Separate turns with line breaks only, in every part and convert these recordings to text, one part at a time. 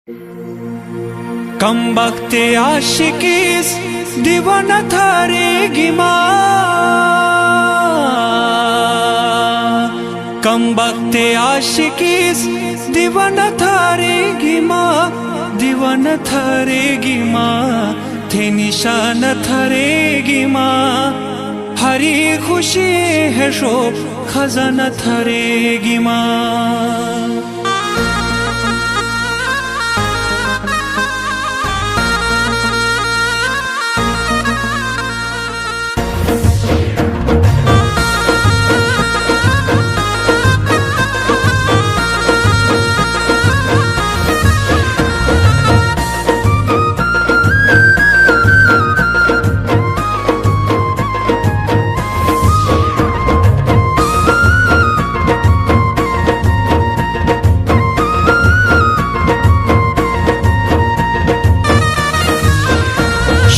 कम बख्ते आशिकीस दीवाना थारेगी माँ, कम बख्ते आशिकीस दीवाना थारेगी माँ, दीवाना थारेगी माँ, थे निशान थारेगी माँ, हरी खुशी है शो खजाना थारेगी माँ।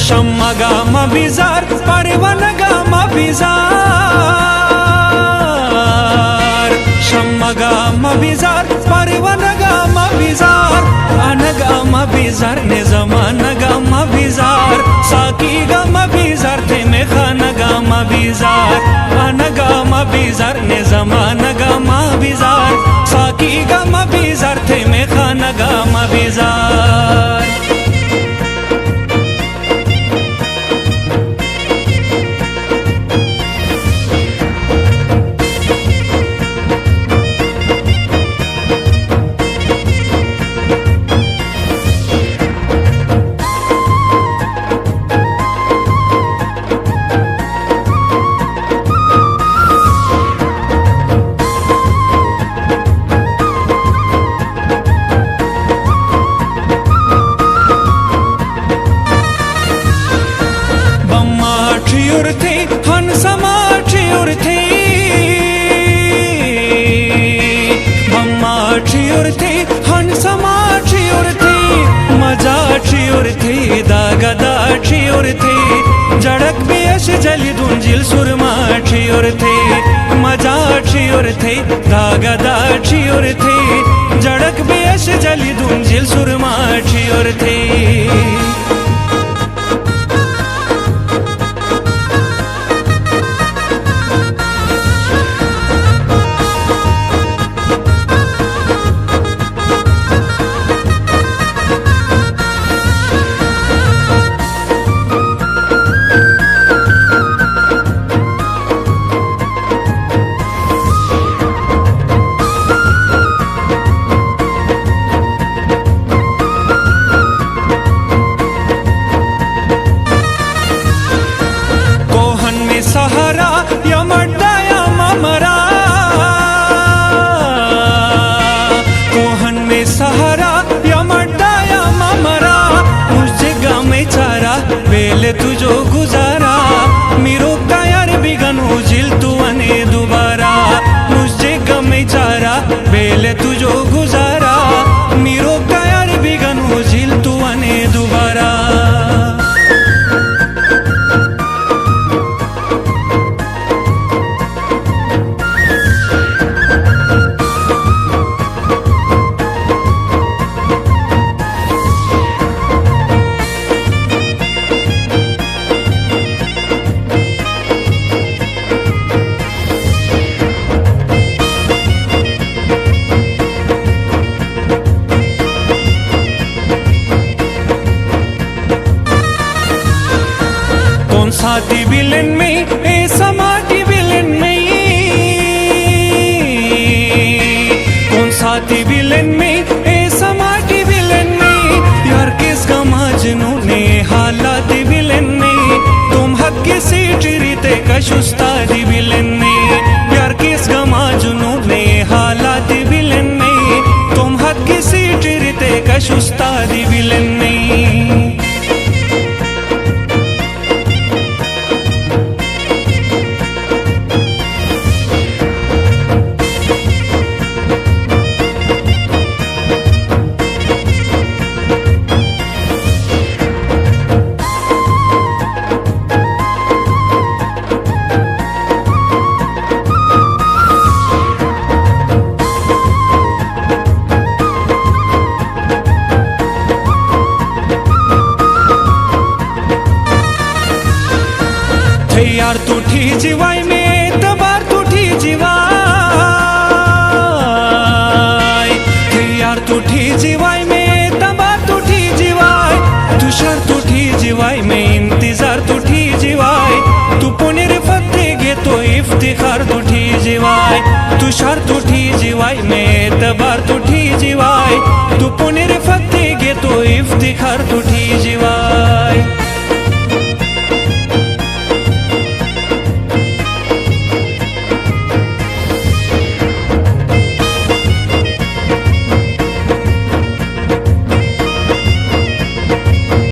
शम्मगामा बिजार परवनगामा बिजार, शम्मगामा बिजार परवनगामा बिजार, अनगामा बिजार निज़मानगामा बिजार, साकीगामा बिजार थे में खानगामा बिजार, अनगामा बिजार निज़मानगामा बिजार, साकीगामा बिजार थे में खानगामा बिजार। जड़क बेश जली दुंजिल सुरमाठी और थे मजाठी और थे दागदाठी और थे जड़क बेश जली दुंजिल सुरमाठी और थे। सहारा या मड्डा या ममरा, कोहन में सहारा या मड्डा या ममरा, मुझे गाँव में चारा बेल तुझो गुजारा, मेरो कायर बिगनो जिल तू अने दोबारा, मुझे गाँव में चारा बेल तुझो गुजारा, मेरो कायर बिगनो जिल तू अने दोबारा। साथी विलन में ए समाटी विलन में, कौन साथी विलन में ए समाटी विलन में, यार किसका मजनू ने हालात विलन में, तुम हक की सीट रीते कशुस्तादी विलन में, यार किसका मजनू ने हालात विलन में, तुम हक की सीट रीते कशुस्तादी विलन में। जिवाय में एतबार तुठी जिवाय यार तुठी जिवाय में एतबार तुठी जिवाय तुषार तुठी जिवाय में इंतजार तुठी जिवाय तू पुणे रे फत्ते घेतो इफ्तिखार तुठी जिवाय तुषार तुठी जिवाय में एतबार तुठी जिवाय तू पुणे रे फत्ते